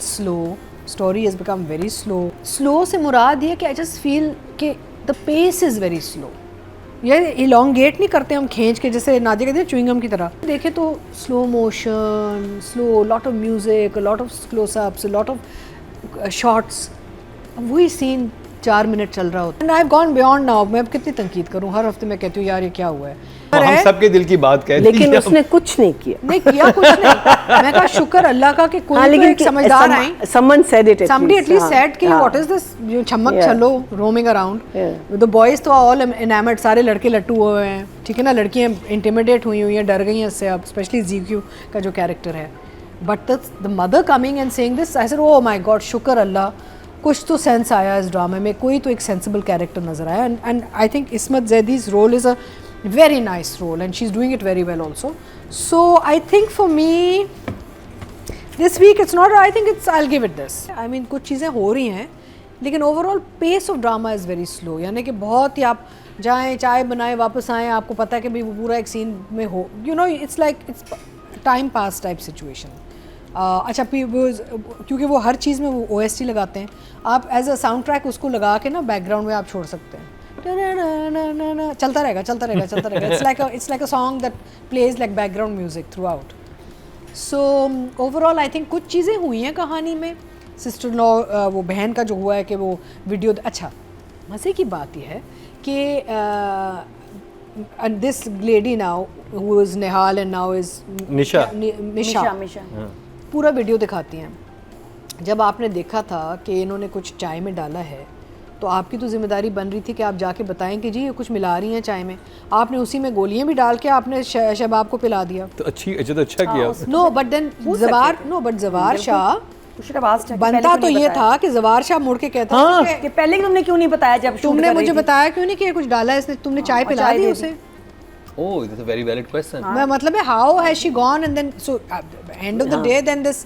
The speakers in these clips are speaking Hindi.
Slow, story has become very slow. Slow से मुराद ये कि आई जस्ट फील कि the pace is very slow. ये इलोंगेट नहीं करते हम खींच के, जैसे नादिया कहते हैं च्युइंगम की तरह. देखें तो slow motion, slow, lot of music, lot of close-ups, lot of shots. वही सीन 4 मिनट चल रहा होता है. And I have gone beyond now. मैं अब कितनी तंकीद करूँ, हर हफ्ते मैं कहती हूँ यार ये क्या हुआ है. हम सबके दिल की बात कह दी, लेकिन उसने कुछ नहीं किया. नहीं किया कुछ नहीं. मैं कहा शुक्र अल्लाह का कि कोई तो एक समझदार आई. Someone said it. Somebody at least said कि what is this छमक छलो roaming around. The boys तो all enamored, सारे लड़के लट्टू हुए हैं, ठीक है ना. लड़कियां इंटिमिडेट हुई हैं, डर गई हैं इससे अब, स्पेशली ZQ का जो कैरेक्टर है. But the mother coming and saying this, I said oh my God, शुक्र अल्लाह कुछ तो सेंस आया इस ड्रामे में, कोई तो एक सेंसिबल कैरेक्टर नजर आया. And I think Ismat Zaidi's role is a very nice role and she's doing it very well also. So I think for me this week it's not, I think it's, I'll give it this. I mean कुछ चीज़ें हो रही हैं लेकिन overall pace of drama is very slow. यानी कि बहुत ही आप जाएं, चाय बनाएं, वापस आएं, आपको पता है कि भी वो पूरा एक सीन में हो, you know, it's like it's time pass type situation. अच्छा क्योंकि वो हर चीज़ में वो OST लगाते हैं, आप एज अ साउंड ट्रैक उसको लगा के ना बैकग्राउंड में आप छोड़ सकते हैं. चलता रहेगा. It's like a song that plays like background music throughout. So overall I think कुछ चीज़ें हुई हैं कहानी में. सिस्टर इन लॉ, वो बहन का जो हुआ है कि वो वीडियो, अच्छा मज़े की बात यह है कि this lady now who is Nihal and now is Misha पूरा वीडियो दिखाती हैं. जब आपने देखा था कि इन्होंने कुछ चाय में डाला है तो आपकी तो जिम्मेदारी बन रही थी कि आप जाके बताएं कि जी ये कुछ मिला रही हैं चाय में. आपने उसी में गोलियां भी डाल के आपने शहबाब को पिला दिया. तो अच्छा किया. नो बट देन जवार शाह बनता तो ये था कि जवार शाह मुड़ के कहता था कि पहले तुमने क्यों नहीं बताया, जब तुमने मुझे बताया क्यों नहीं कि ये कुछ डाला है इसने, तुमने चाय पिला दी उसे. Oh, that's a very valid question. मतलब है how has she gone and then so end of the day then this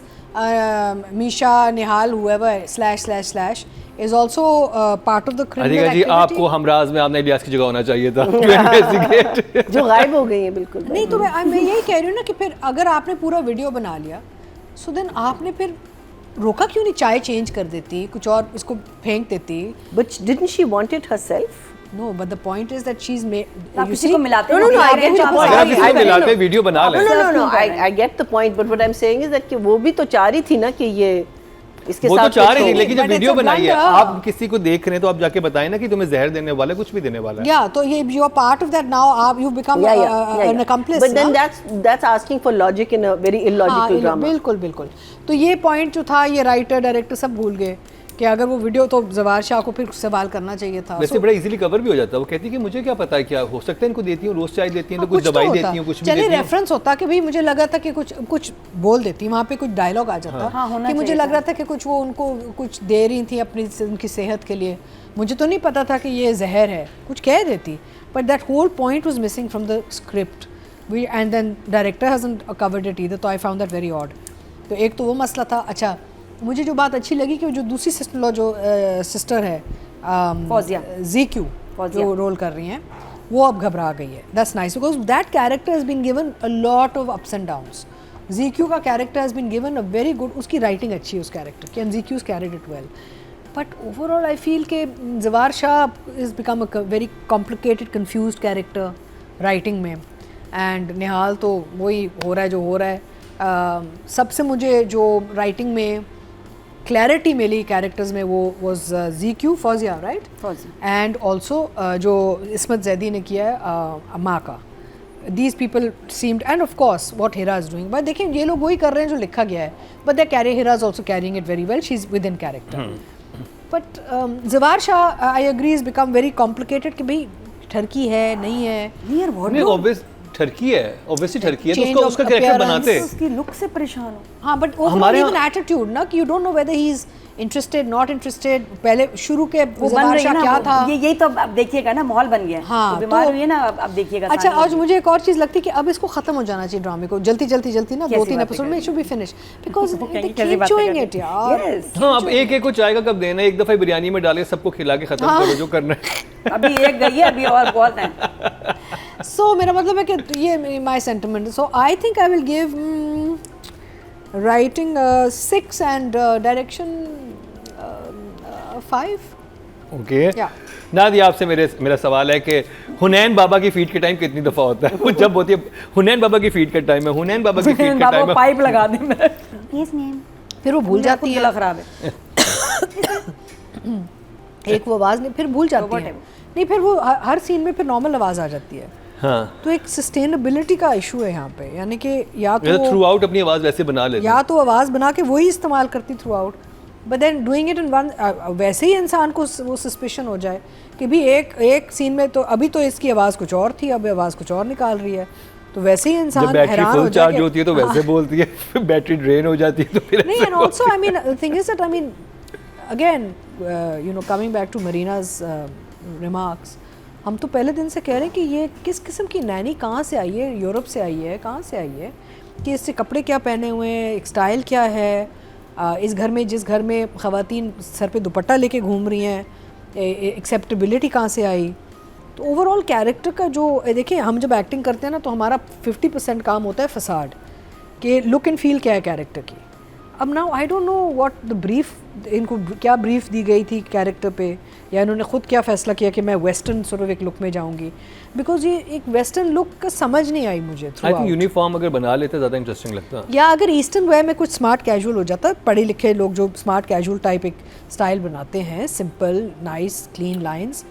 Misha, Nihal, whoever / is also part of the criminal activity. आपको हमराज में आपने इलियास की जगह होना चाहिए था. जो गायब हो गई है बिल्कुल. नहीं तो मैं यही कह रही हूँ ना कि फिर अगर आपने पूरा वीडियो बना लिया सो देन आपने फिर रोका क्यों नहीं, चाय चेंज कर देती, कुछ और इसको फेंक देती. But didn't she want it herself? No, but the point is that she's made. आप किसी को मिलाते हो? No, I get the point. अगर किसी को मिलाते वीडियो बना ले. No, I get the point. But what I'm saying is that कि वो भी तो चाह रही थी ना कि ये इसके वो साथ. तो चाह रही थी, लेकिन जब वीडियो बनाई है, आप किसी को देख रहे हैं तो आप जाके बताएं ना कि तुम्हें जहर देने वाला है, कुछ भी देने वाला है. Yeah, तो ये you are part of that now. आप you become an accomplice. But then that's asking for logic in a very illogical drama. बिल्कुल. तो ये पॉइंट जो था ये राइटर डायरेक्टर सब भूल गए कि अगर वो वीडियो तो जवार शाह को फिर सवाल करना चाहिए था. वैसे बड़ा इजीली कवर भी हो जाता है. वो कहती है कि मुझे क्या पता है, क्या हो सकता है इनको देती हूँ, रोज चाय देती हैं तो कुछ दवाई देती हूँ, कुछ भी देती हैं. चलिए रेफरेंस होता कि भाई मुझे लगा था कि कुछ बोल देती, वहाँ पे कुछ डायलॉग आ जाता कि मुझे लग रहा था कि कुछ वो उनको कुछ दे रही थी अपनी उनकी सेहत के लिए. मुझे तो नहीं पता था कि ये जहर है, कुछ कह देती. But that whole point was missing from the script and then director hasn't covered it either. तो I found that very odd. तो एक तो वो मसला था. अच्छा मुझे जो बात अच्छी लगी कि जो दूसरी सिस्टर लॉ जो सिस्टर है फौजिया ZQ जो रोल कर रही हैं वो अब घबरा गई है. That's nice because that character has been given a lot of ups and downs. ZQ का character has been given a very good, उसकी राइटिंग अच्छी है उस कैरेक्टर की and ZQ's carried it well. But overall I feel के Zawar Shah is become a very complicated confused character writing में. एंड निहाल तो वही हो रहा है जो हो रहा है. सबसे मुझे जो राइटिंग में क्लैरिटी मिली कैरेक्टर्स में वो was ZQ Fauzia, right, and also जो इस्मत ज़ैदी ने किया है माँ का. These people seemed end of course what Hira is doing. But देखिए ये लोग वही कर रहे हैं जो लिखा गया है. But they carry, Hira is also carrying it very well, she is with in character. But Zawar Shah I agree is become very complicated कि भाई ठरकी है नहीं है. ठरकी है, ऑब्वियसली ठरकी है, तो उसका कैरेक्टर बनाते हैं. उसकी लुक से परेशान हो. हाँ बट ओवरऑल इवन एटीट्यूड ना कि you don't know whether he is interested not interested. पहले शुरू के जवार शाह क्या था, यही तो अब देखिएगा ना, माहौल बन गया. हाँ, तो बीमार हुई है ना, अब देखिएगा. अच्छा आज मुझे एक और चीज़ लगती है कि अब इसको खत्म हो जाना चाहिए ड्रामे को जल्दी ना 2-3 एपिसोड में. It should be finish because they keep doing it यार. हाँ अब एक को चाय का कप देना है, एक दफ़ा बिरयानी में डाल के सबको खिला के खत्म करो जो करना है. अभी एक गई है, अभी और बहुत है. सो मेरा मतलब है कि ये my sentiment. So I think I will give writing 6 and direction 5. Okay Yeah. Nadia, आपसे मेरा सवाल है कि हुनैन बाबा की फीड के टाइम कितनी दफ़ा होता है? वो जब होती है हुनैन बाबा की फीड का टाइम है, हुनैन बाबा की फीड का टाइम है, पाइप लगा दे मेरा। Yes ma'am. फिर वो भूल जाती है, गला खराब है। एक वो आवाज़ नहीं, फिर भूल जाती है, whatever. नहीं फिर वो हर सीन में फिर नॉर्मल आवाज़ आ जाती है. हाँ, तो एक सस्टेनेबिलिटी का इशू है यहाँ पे, यानी कि या तो थ्रू आउट अपनी आवाज़ वैसे बना लेते या तो आवाज़ बना के वही इस्तेमाल करती throughout, but then doing it in one, वैसे ही इंसान को वो सस्पिशन हो जाए कि भी एक सीन में तो अभी तो इसकी आवाज़ कुछ और थी, अब आवाज़ कुछ और निकाल रही है, तो वैसे ही जब इंसान बैटरी हैरान फुल हो जाए चार्ज होती है तो वैसे बोलती है, फिर बैटरी ड्रेन हो जाती है तो फिर नहीं. ऐसे and also I mean the thing is that I mean again you know coming back to Marina's remarks, हम तो पहले दिन से कह रहे हैं कि ये किस किस्म की नैनी कहाँ से आई है, यूरोप से आई है, कहाँ से आई है, कि इससे कपड़े क्या पहने हुए हैं, एक स्टाइल क्या है, इस घर में जिस घर में ख़वातीन सर पे दुपट्टा लेके घूम रही हैं, एक्सेप्टेबिलिटी कहाँ से आई. तो ओवरऑल कैरेक्टर का जो देखिए, हम जब एक्टिंग करते हैं ना तो हमारा 50% काम होता है फसाड, कि लुक एंड फील क्या है कैरेक्टर की. अब now I don't know what the brief, इनको क्या ब्रीफ दी गई थी कैरेक्टर पे, या इन्होंने ख़ुद क्या फ़ैसला किया कि मैं वेस्टर्न सॉर्ट ऑफ एक लुक में जाऊंगी, बिकॉज ये एक वेस्टर्न लुक का समझ नहीं आई मुझे आई थिंक यूनिफॉर्म अगर बना लेते ज़्यादा इंटरेस्टिंग लगता. या अगर ईस्टर्न वे में कुछ स्मार्ट कैजुअल हो जाता, पढ़े लिखे लोग जो स्मार्ट कैजुअल टाइप एक स्टाइल बनाते हैं, simple nice clean lines,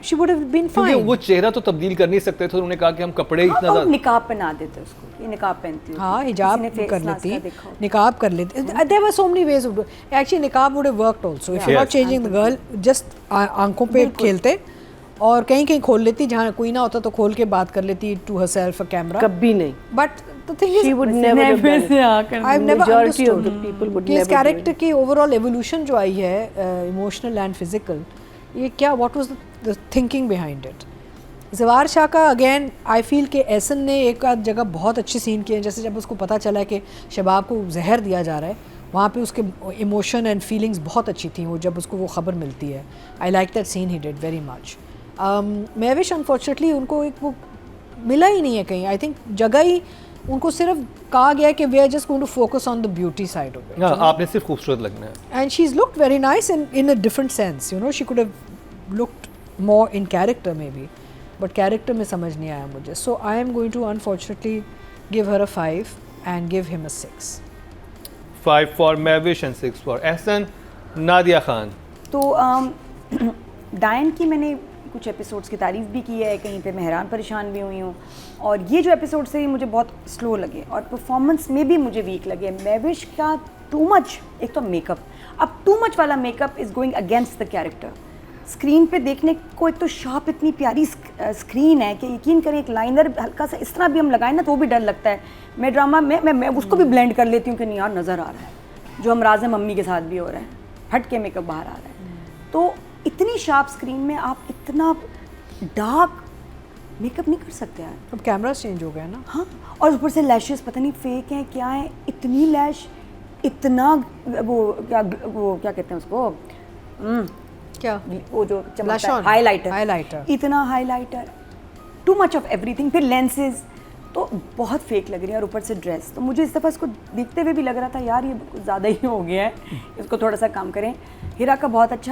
she would have been क्योंकि फाइन. वो चेहरा तो तब्दील कर नहीं सकते थे, उन्होंने कहा कि हम कपड़े इतना और ज़्यादा निकाब पहना देते उसको, ये निकाब पहनती होती। हाँ, हिजाब किसी ने face कर mask लेती, का देखा होता। निकाब कर लेती. There were so many ways of actually निकाब would have worked also if you not changing the girl, just आंखों पे खेलते और कहीं कहीं खोल लेती, जहाँ कोई ना होता तो खोल के बात कर लेती टू हरसेल्फ अ कैमरा. कभी नहीं. But the thing is She would never have done it. I've never Majority of understood the people would कि इस never do कैरेक्टर it. की ओवरऑल एवोल्यूशन जो आई है, इमोशनल एंड फिजिकल, ये क्या, what was the thinking behind it. जवार शाह का अगेन आई फील कि एहसन ने एक आध जगह बहुत अच्छे सीन किए हैं, जैसे जब उसको पता चला कि शबाब को जहर दिया जा रहा है, वहाँ पे उसके इमोशन एंड फीलिंग्स बहुत अच्छी थी, वो जब उसको वो खबर मिलती है. I like that scene, he did very much. Mahwish unfortunately उनको एक वो मिला ही नहीं है कहीं. आई थिंक जगह ही उनको सिर्फ कहा गया कि we are just going to focus on the beauty side of it, आपने सिर्फ खूबसूरत लगना है. And she is looked very nice in a different sense, you know she could have looked more in character maybe, but character में समझ नहीं आया मुझे. So I am going to unfortunately give her a 5 and give him a 6. 5 for Mahvish and 6 for Ehsan. Nadia Khan. तो डायन की मैंने कुछ एपिसोड्स की तारीफ़ भी की है, कहीं पे मैं हैरान परेशान भी हुई हूँ, और ये जो एपिसोड से मुझे बहुत स्लो लगे और परफॉर्मेंस में भी मुझे वीक लगे. महविश का टू मच, एक तो मेकअप, अब टू मच वाला makeup is going against the character. Screen पे देखने को एक तो शार्प इतनी प्यारी स्क्रीन है कि यकीन करें एक लाइनर हल्का सा इस तरह भी हम लगाएं ना तो भी डर लगता है. मैं ड्रामा में मैं उसको भी ब्लेंड कर लेती हूँ कि नहीं यार नज़र आ रहा है, जो हम राज़ मम्मी के साथ भी हो रहा है, हट के मेकअप बाहर आ रहा है. तो इतनी शार्प स्क्रीन में आप इतना डार्क मेकअप नहीं कर सकते यार. अब कैमरा चेंज हो गया ना. हाँ, और ऊपर से लैशेस पता नहीं फेक हैं क्या है, इतनी लैश, इतना वो क्या कहते हैं उसको, क्या वो जो Blush on. हाइलाइटर, इतना highlighter, too much of everything. फिर लेंसेज तो बहुत फेक लग रही है, और ऊपर से ड्रेस. तो मुझे इस दफ़ा इसको देखते हुए भी लग रहा था यार ये ज़्यादा ही हो गया है, इसको थोड़ा सा कम करें. हिरा का बहुत अच्छा